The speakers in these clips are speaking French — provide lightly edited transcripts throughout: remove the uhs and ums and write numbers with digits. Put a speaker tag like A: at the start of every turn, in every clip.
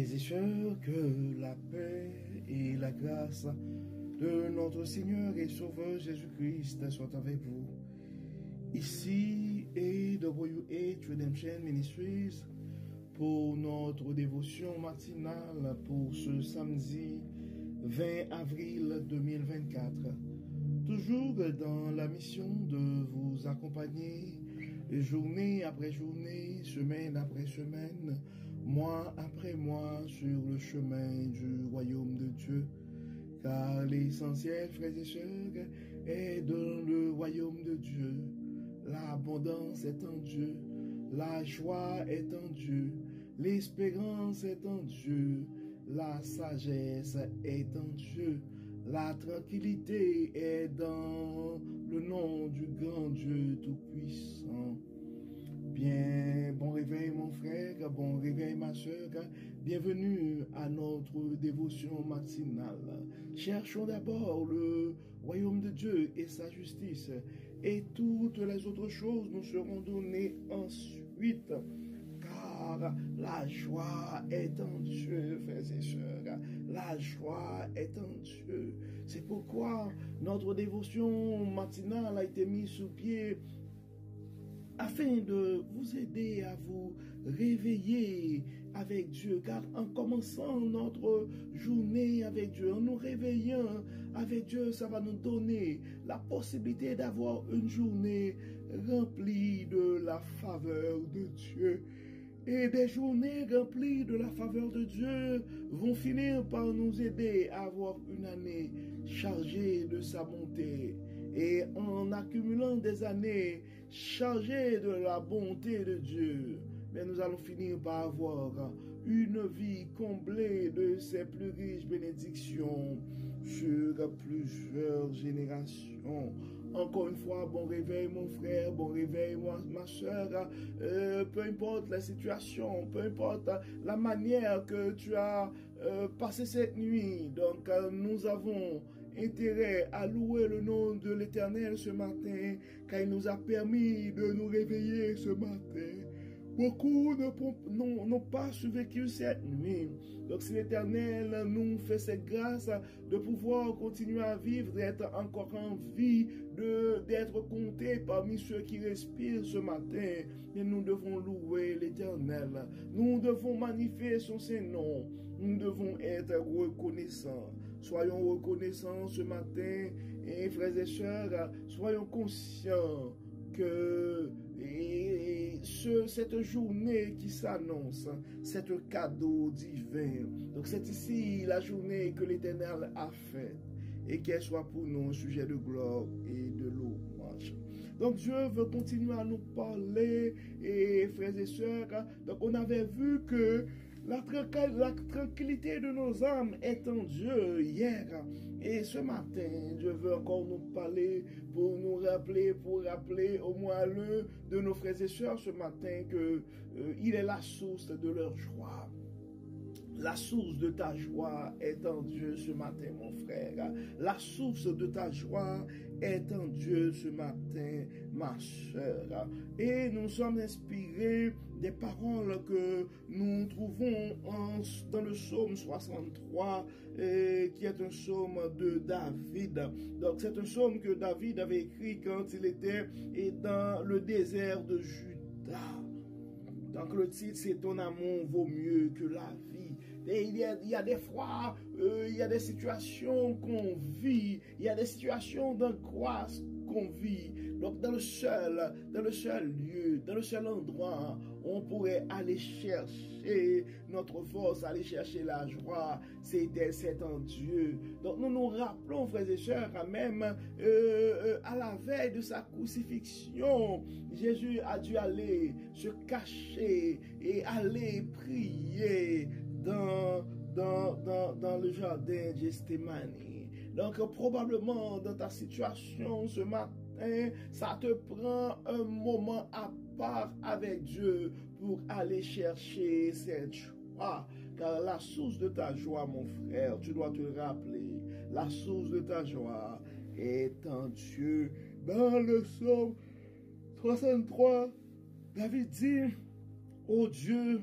A: Frères et sœurs, que la paix et la grâce de notre Seigneur et Sauveur Jésus-Christ soient avec vous. Ici est WH Redemption Ministries pour notre dévotion matinale pour ce samedi 20 avril 2024. Toujours dans la mission de vous accompagner journée après journée, semaine après semaine, mois après mois sur le chemin du royaume de Dieu. Car l'essentiel, frères et sœurs, est dans le royaume de Dieu. L'abondance est en Dieu, la joie est en Dieu, l'espérance est en Dieu, la sagesse est en Dieu, la tranquillité est dans le nom du grand Dieu Tout-Puissant. Bien, bon réveil mon frère, bon réveil ma soeur, bienvenue à notre dévotion matinale. Cherchons d'abord le royaume de Dieu et sa justice, et toutes les autres choses nous seront données ensuite. Car la joie est en Dieu, frères et sœurs. La joie est en Dieu. C'est pourquoi notre dévotion matinale a été mise sous pied afin de vous aider à vous réveiller avec Dieu. Car en commençant notre journée avec Dieu, en nous réveillant avec Dieu, ça va nous donner la possibilité d'avoir une journée remplie de la faveur de Dieu. Et des journées remplies de la faveur de Dieu vont finir par nous aider à avoir une année chargée de sa bonté. Et en accumulant des années chargées de la bonté de Dieu, mais nous allons finir par avoir une vie comblée de ses plus riches bénédictions sur plusieurs générations. Encore une fois, bon réveil mon frère, bon réveil ma soeur, peu importe la situation, peu importe la manière que tu as passé cette nuit. Donc nous avons intérêt à louer le nom de l'Éternel ce matin, car il nous a permis de nous réveiller ce matin. Beaucoup n'ont pas survécu cette nuit. Donc si l'Éternel nous fait cette grâce de pouvoir continuer à vivre, d'être encore en vie, d'être compté parmi ceux qui respirent ce matin, et nous devons louer l'Éternel. Nous devons magnifier son Saint-Nom. Nous devons être reconnaissants. Soyons reconnaissants ce matin, et frères et sœurs, soyons conscients que cette journée qui s'annonce, c'est un cadeau divin. Donc c'est ici la journée que l'Éternel a faite, et qu'elle soit pour nous un sujet de gloire et de louange. Donc Dieu veut continuer à nous parler, et frères et sœurs, donc on avait vu que la tranquillité de nos âmes est en Dieu hier. Et ce matin, Dieu veut encore nous parler pour nous rappeler, pour rappeler au moins l'un de nos frères et sœurs ce matin que il est la source de leur joie. La source de ta joie est en Dieu ce matin, mon frère. La source de ta joie est en Dieu ce matin, ma soeur. Et nous sommes inspirés des paroles que nous trouvons dans le psaume 63, qui est un psaume de David. Donc c'est un psaume que David avait écrit quand il était dans le désert de Juda. Donc le titre c'est « Ton amour vaut mieux que la vie ». Et il y a des fois, il y a des situations qu'on vit, il y a des situations d'angoisse qu'on vit. Donc dans le seul lieu, dans le seul endroit, on pourrait aller chercher notre force, aller chercher la joie, c'est en Dieu. Donc nous nous rappelons, frères et sœurs, même à la veille de sa crucifixion, Jésus a dû aller se cacher et aller prier dans le jardin de Gethsémani. Donc probablement dans ta situation ce matin, ça te prend un moment à part avec Dieu pour aller chercher cette joie. Car la source de ta joie, mon frère, tu dois te rappeler, la source de ta joie est en Dieu. Dans le psaume 63, David dit, « Ô Dieu,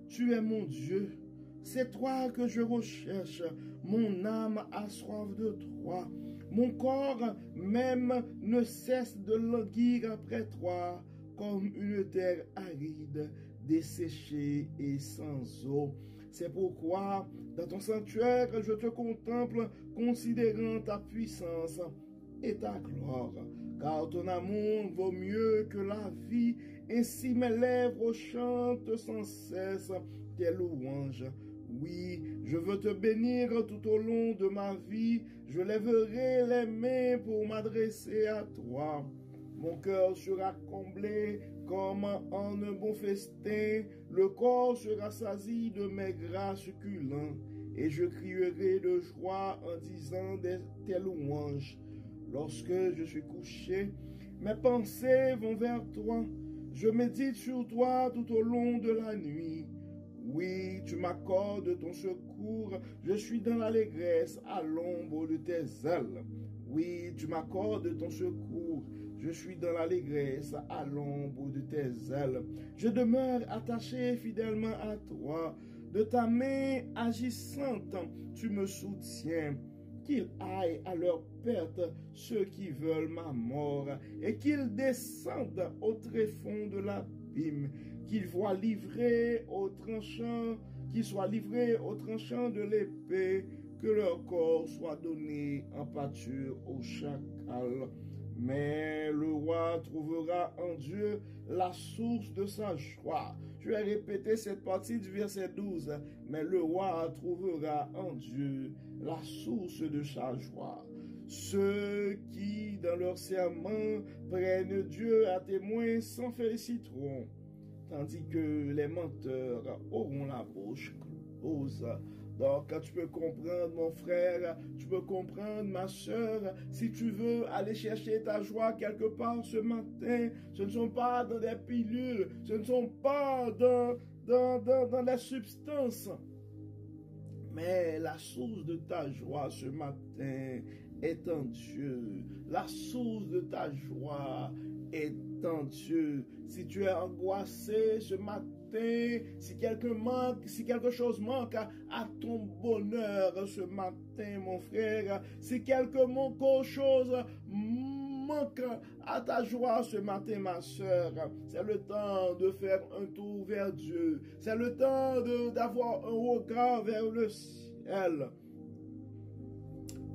A: tu es mon Dieu. C'est toi que je recherche. Mon âme a soif de toi. Mon corps même ne cesse de languir après toi, comme une terre aride, desséchée et sans eau. C'est pourquoi, dans ton sanctuaire, je te contemple, considérant ta puissance et ta gloire. Car ton amour vaut mieux que la vie, ainsi mes lèvres chantent sans cesse tes louanges. Oui, je veux te bénir tout au long de ma vie, je lèverai les mains pour m'adresser à toi. Mon cœur sera comblé comme en un bon festin, le corps sera sasi de mes gras succulents, et je crierai de joie en disant tes louanges. Lorsque je suis couché, mes pensées vont vers toi, je médite sur toi tout au long de la nuit. Oui, tu m'accordes ton secours, je suis dans l'allégresse à l'ombre de tes ailes. Oui, tu m'accordes ton secours, je suis dans l'allégresse à l'ombre de tes ailes. Je demeure attaché fidèlement à toi, de ta main agissante, tu me soutiens. Qu'ils aillent à leur perte ceux qui veulent ma mort, et qu'ils descendent au tréfonds de l'abîme, qu'ils soient livrés aux tranchants, de l'épée, que leur corps soit donné en pâture au chacal. Mais le roi trouvera en Dieu la source de sa joie. Je vais répéter cette partie du verset 12. Mais le roi trouvera en Dieu la source de sa joie. Ceux qui, dans leur serment, prennent Dieu à témoin s'en féliciteront, tandis que les menteurs auront la bouche close. Donc, tu peux comprendre, mon frère, tu peux comprendre, ma soeur, si tu veux aller chercher ta joie quelque part ce matin, ce ne sont pas dans des pilules, ce ne sont pas dans la substance, mais la source de ta joie ce matin est en Dieu. La source de ta joie est en Dieu. Si tu es angoissé ce matin, si quelque chose manque à ton bonheur ce matin, mon frère, si quelque chose manque à ta joie ce matin, ma soeur, c'est le temps de faire un tour vers Dieu. C'est le temps d'avoir un regard vers le ciel.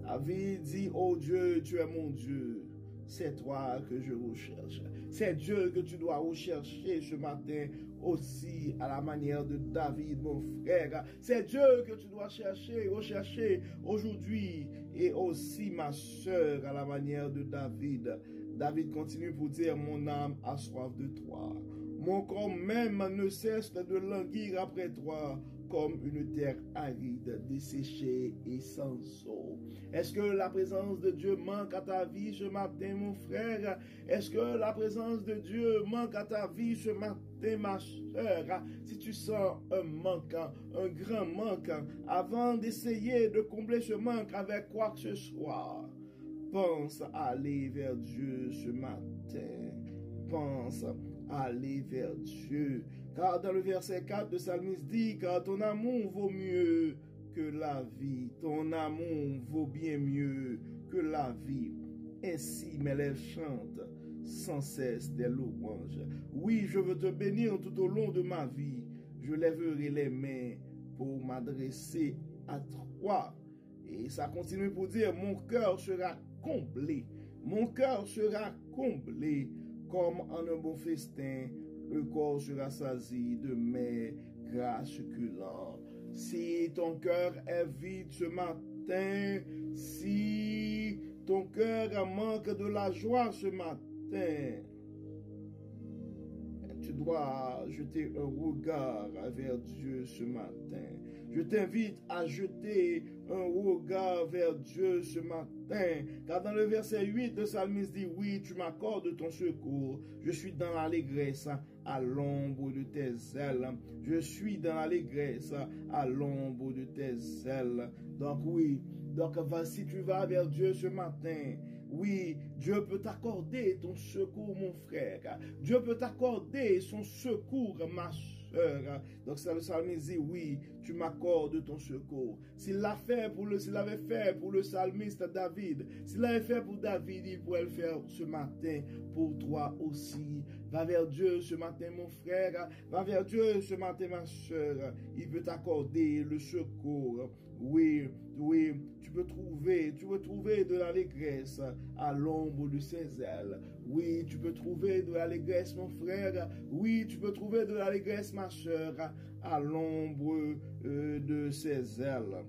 A: David dit, oh Dieu, tu es mon Dieu. C'est toi que je recherche. C'est Dieu que tu dois rechercher ce matin aussi à la manière de David, mon frère. C'est Dieu que tu dois rechercher aujourd'hui et aussi ma soeur à la manière de David. David continue pour dire, mon âme a soif de toi. Mon corps même ne cesse de languir après toi, comme une terre aride, desséchée et sans eau. Est-ce que la présence de Dieu manque à ta vie ce matin, mon frère? Est-ce que la présence de Dieu manque à ta vie ce matin, ma soeur? Si tu sens un manque, un grand manque, avant d'essayer de combler ce manque avec quoi que ce soit, pense à aller vers Dieu ce matin. Pense à aller vers Dieu. Car dans le verset 4 de Psalmiste dit, car ton amour vaut mieux que la vie. Ton amour vaut bien mieux que la vie. Ainsi mes lèvres chantent sans cesse des louanges. Oui, je veux te bénir tout au long de ma vie. Je lèverai les mains pour m'adresser à toi. Et ça continue pour dire, mon cœur sera comblé. Mon cœur sera comblé comme en un bon festin. Le corps sera sasi de mes gras succulents. Si ton cœur est vide ce matin, si ton cœur manque de la joie ce matin, tu dois jeter un regard vers Dieu ce matin. Je t'invite à jeter un regard vers Dieu ce matin. Car dans le verset 8, le psalmiste dit, oui, tu m'accordes ton secours. Je suis dans l'allégresse à l'ombre de tes ailes. Je suis dans l'allégresse à l'ombre de tes ailes. Donc oui, si tu vas vers Dieu ce matin, oui, Dieu peut t'accorder ton secours, mon frère. Dieu peut t'accorder son secours, ma soeur. soeur. Donc ça, le psalmiste dit, oui, tu m'accordes ton secours. S'il l'avait fait pour le psalmiste David, s'il l'avait fait pour David, il pourrait le faire ce matin pour toi aussi. Va vers Dieu ce matin, mon frère. Va vers Dieu ce matin, ma soeur. Il veut t'accorder le secours. Oui, oui, tu peux trouver de l'allégresse à l'ombre de ses ailes. Oui, tu peux trouver de l'allégresse, mon frère. Oui, tu peux trouver de l'allégresse, ma soeur, à l'ombre de ses ailes.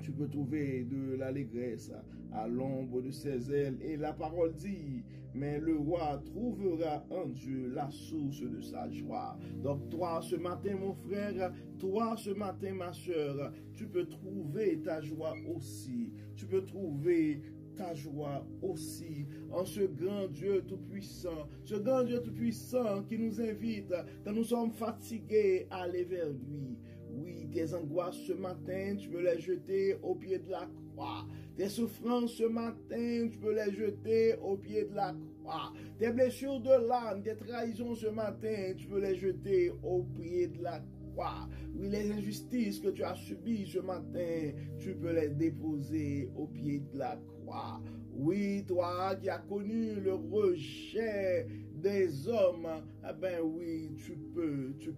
A: Tu peux trouver de l'allégresse à l'ombre de ses ailes. Et la parole dit, mais le roi trouvera en Dieu la source de sa joie. Donc toi, ce matin, mon frère, toi, ce matin, ma soeur, tu peux trouver ta joie aussi. Tu peux trouver ta joie aussi en ce grand Dieu tout-puissant. Ce grand Dieu tout-puissant qui nous invite, quand nous sommes fatigués, à aller vers lui. Oui, tes angoisses ce matin, tu peux les jeter au pied de la croix. Tes souffrances ce matin, tu peux les jeter au pied de la croix. Tes blessures de l'âme, tes trahisons ce matin, tu peux les jeter au pied de la croix. Oui, les injustices que tu as subies ce matin, tu peux les déposer au pied de la croix. Oui, toi qui as connu le rejet des hommes, eh ben oui, tu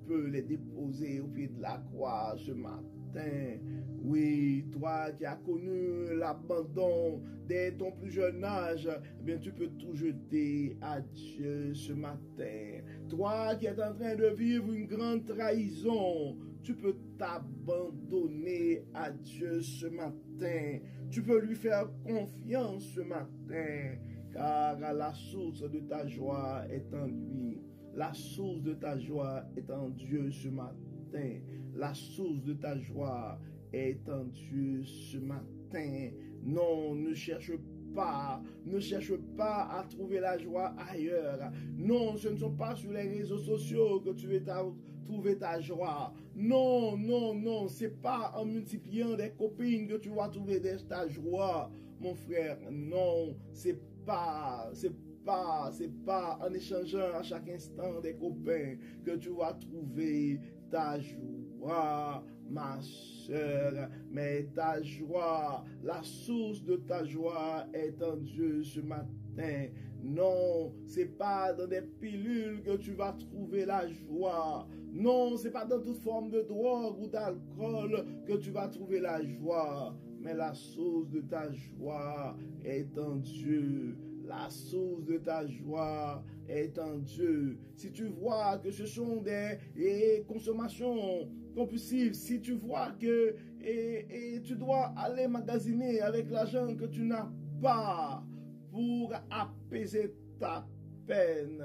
A: peux les déposer au pied de la croix ce matin. Oui, toi qui as connu l'abandon dès ton plus jeune âge, eh bien tu peux tout jeter à Dieu ce matin. Toi qui es en train de vivre une grande trahison, tu peux t'abandonner à Dieu ce matin. Tu peux lui faire confiance ce matin, car la source de ta joie est en lui. La source de ta joie est en Dieu ce matin. La source de ta joie est en Dieu ce matin. Non, ne cherche pas à trouver la joie ailleurs. Non, ce ne sont pas sur les réseaux sociaux que tu vas trouver ta joie. Non, non, non, c'est pas en multipliant des copines que tu vas trouver ta joie, mon frère. Non, c'est pas en échangeant à chaque instant des copains que tu vas trouver ta joie, ma soeur. Mais ta joie, la source de ta joie est en Dieu ce matin. Non, c'est pas dans des pilules que tu vas trouver la joie. Non, c'est pas dans toute forme de drogue ou d'alcool que tu vas trouver la joie. Mais la source de ta joie est en Dieu. La source de ta joie est en Dieu. Si tu vois que ce sont des consommations compulsives, si tu vois que tu dois aller magasiner avec l'argent que tu n'as pas pour apaiser ta peine,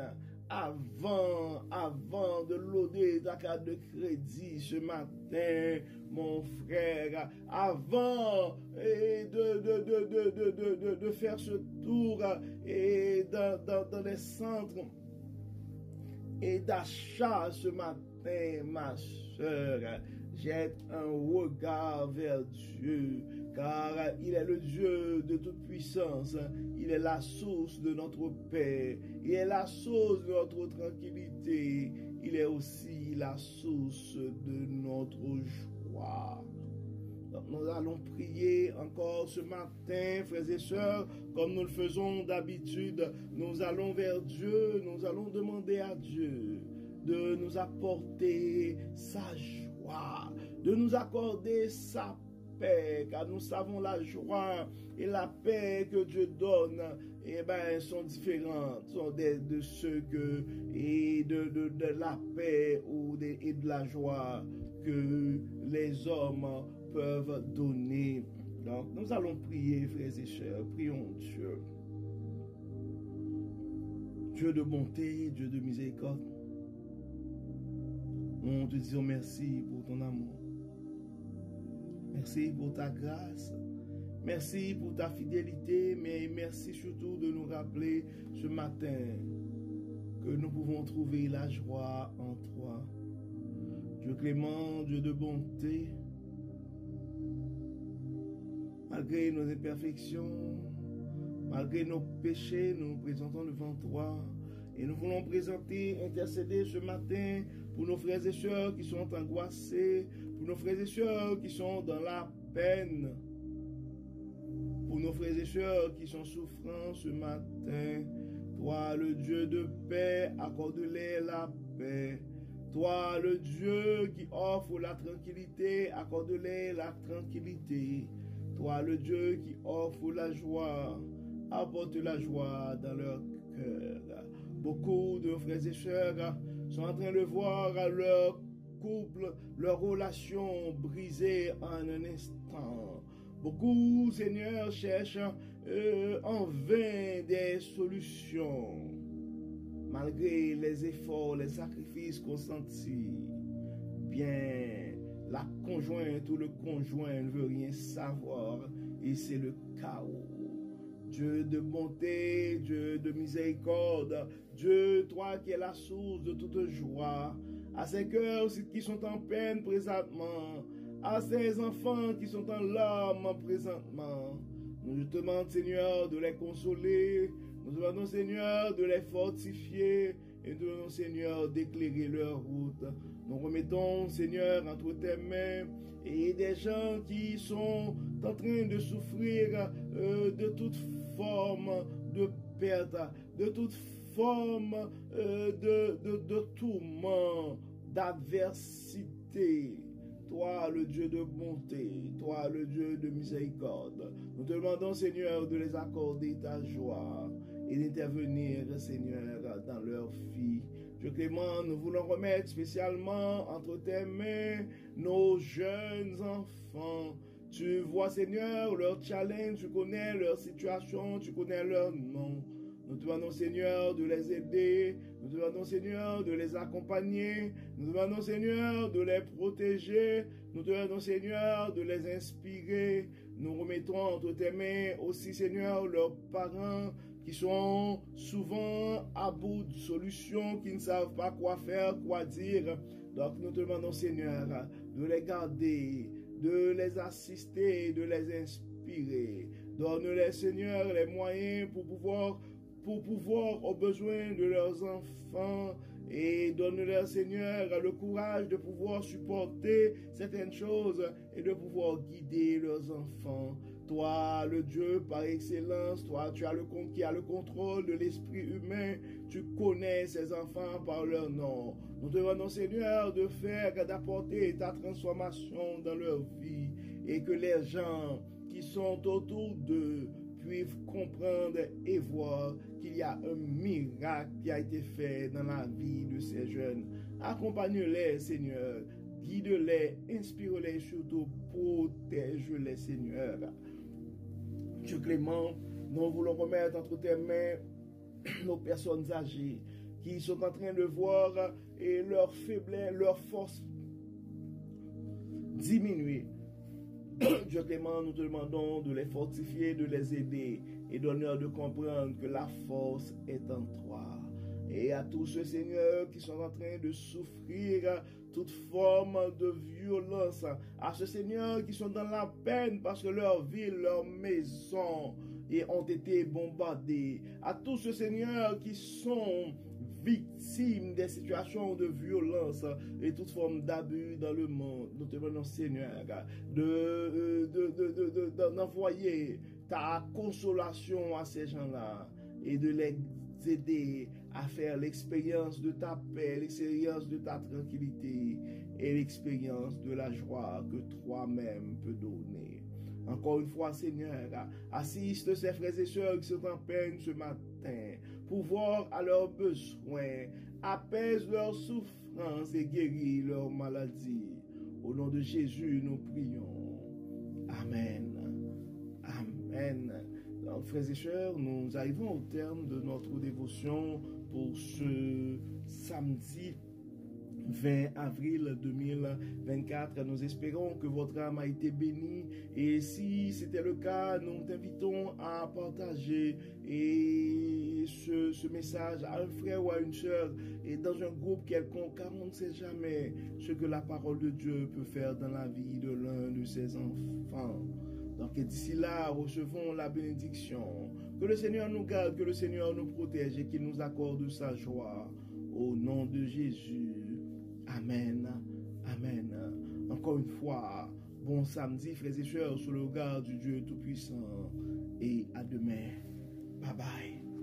A: avant de loader ta carte de crédit ce matin, mon frère, avant de faire ce tour et dans les centres et d'achat ce matin, ma soeur, jette un regard vers Dieu, car il est le Dieu de toute puissance. Il est la source de notre paix. Il est la source de notre tranquillité. Il est aussi la source de notre joie. Donc nous allons prier encore ce matin, frères et sœurs, comme nous le faisons d'habitude. Nous allons vers Dieu, nous allons demander à Dieu de nous apporter sa joie, de nous accorder sa paix, car nous savons la joie et la paix que Dieu donne, eh ben, sont différentes, sont de ceux que, et de la paix et de la joie que les hommes peuvent donner. Donc, nous allons prier, frères et sœurs, prions Dieu. Dieu de bonté, Dieu de miséricorde, nous te disons merci pour ton amour. Merci pour ta grâce. Merci pour ta fidélité, mais merci surtout de nous rappeler ce matin que nous pouvons trouver la joie en toi. Dieu clément, Dieu de bonté, malgré nos imperfections, malgré nos péchés, nous nous présentons devant toi et nous voulons présenter, intercéder ce matin pour nos frères et sœurs qui sont angoissés, pour nos frères et sœurs qui sont dans la peine, pour nos frères et sœurs qui sont souffrants ce matin. Toi, le Dieu de paix, accorde-les la paix. Toi, le Dieu qui offre la tranquillité, accorde-les la tranquillité. Toi, le Dieu qui offre la joie, apporte la joie dans leur cœur. Beaucoup de frères et sœurs sont en train de voir leur couple, leur relation brisée en un instant. Beaucoup, Seigneur, cherchent en vain des solutions, malgré les efforts, les sacrifices consentis. Bien, la conjointe ou le conjoint ne veut rien savoir et c'est le chaos. Dieu de bonté, Dieu de miséricorde, Dieu, toi qui es la source de toute joie, à ces cœurs qui sont en peine présentement, à ces enfants qui sont en larmes présentement, nous te demandons, Seigneur, de les consoler, nous te demandons, Seigneur, de les fortifier et nous te demandons, Seigneur, d'éclairer leur route. Nous remettons, Seigneur, entre tes mains et des gens qui sont en train de souffrir de toute forme de perte, de toute forme de tourment, d'adversité. Toi, le Dieu de bonté, toi, le Dieu de miséricorde, nous te demandons, Seigneur, de les accorder ta joie et d'intervenir, Seigneur, dans leur vie. Dieu Clément, nous voulons remettre spécialement entre tes mains nos jeunes enfants. Tu vois, Seigneur, leur challenge, tu connais leur situation, tu connais leur nom. Nous te demandons, Seigneur, de les aider. Nous te demandons, Seigneur, de les accompagner. Nous te demandons, Seigneur, de les protéger. Nous te demandons, Seigneur, de les inspirer. Nous remettons entre tes mains aussi, Seigneur, leurs parents qui sont souvent à bout de solutions, qui ne savent pas quoi faire, quoi dire. Donc, nous te demandons, Seigneur, de les garder, de les assister, de les inspirer. Donne-les, Seigneur, les moyens pour pouvoir aux besoins de leurs enfants et donne-leur, Seigneur, le courage de pouvoir supporter certaines choses et de pouvoir guider leurs enfants. Toi, le Dieu par excellence, toi, qui as le contrôle de l'esprit humain, tu connais ces enfants par leur nom. Nous te demandons, Seigneur, d'apporter ta transformation dans leur vie et que les gens qui sont autour d'eux puissent comprendre et voir qu'il y a un miracle qui a été fait dans la vie de ces jeunes. Accompagne-les, Seigneur. Guide-les, inspire-les, surtout protège-les, Seigneur. Dieu Clément, nous voulons remettre entre tes mains nos personnes âgées qui sont en train de voir et leur faiblesse, leur force diminuer. Dieu Clément, nous te demandons de les fortifier, de les aider et donne-leur de comprendre que la force est en toi. Et à tous ceux, Seigneur, qui sont en train de souffrir toute forme de violence, à ceux, Seigneur, qui sont dans la peine parce que leur ville, leur maison ont été bombardées, à tous ceux, Seigneur, qui sont victimes des situations de violence et toute forme d'abus dans le monde, nous te demandons, Seigneur, d'envoyer ta consolation à ces gens-là et de les aider à faire l'expérience de ta paix, l'expérience de ta tranquillité et l'expérience de la joie que toi-même peux donner. Encore une fois, Seigneur, assiste ces frères et sœurs qui sont en peine ce matin, pour voir à leurs besoins, apaise leurs souffrances et guéris leurs maladies. Au nom de Jésus, nous prions. Amen. Amen. Donc, frères et sœurs, nous arrivons au terme de notre dévotion pour ce samedi 20 avril 2024. Nous espérons que votre âme a été bénie et si c'était le cas, nous t'invitons à partager ce message à un frère ou à une sœur et dans un groupe quelconque, car on ne sait jamais ce que la parole de Dieu peut faire dans la vie de l'un de ses enfants. Donc d'ici là, recevons la bénédiction. Que le Seigneur nous garde, que le Seigneur nous protège et qu'il nous accorde sa joie. Au nom de Jésus. Amen. Amen. Encore une fois, bon samedi, frères et sœurs, sous le regard du Dieu Tout-Puissant. Et à demain. Bye bye.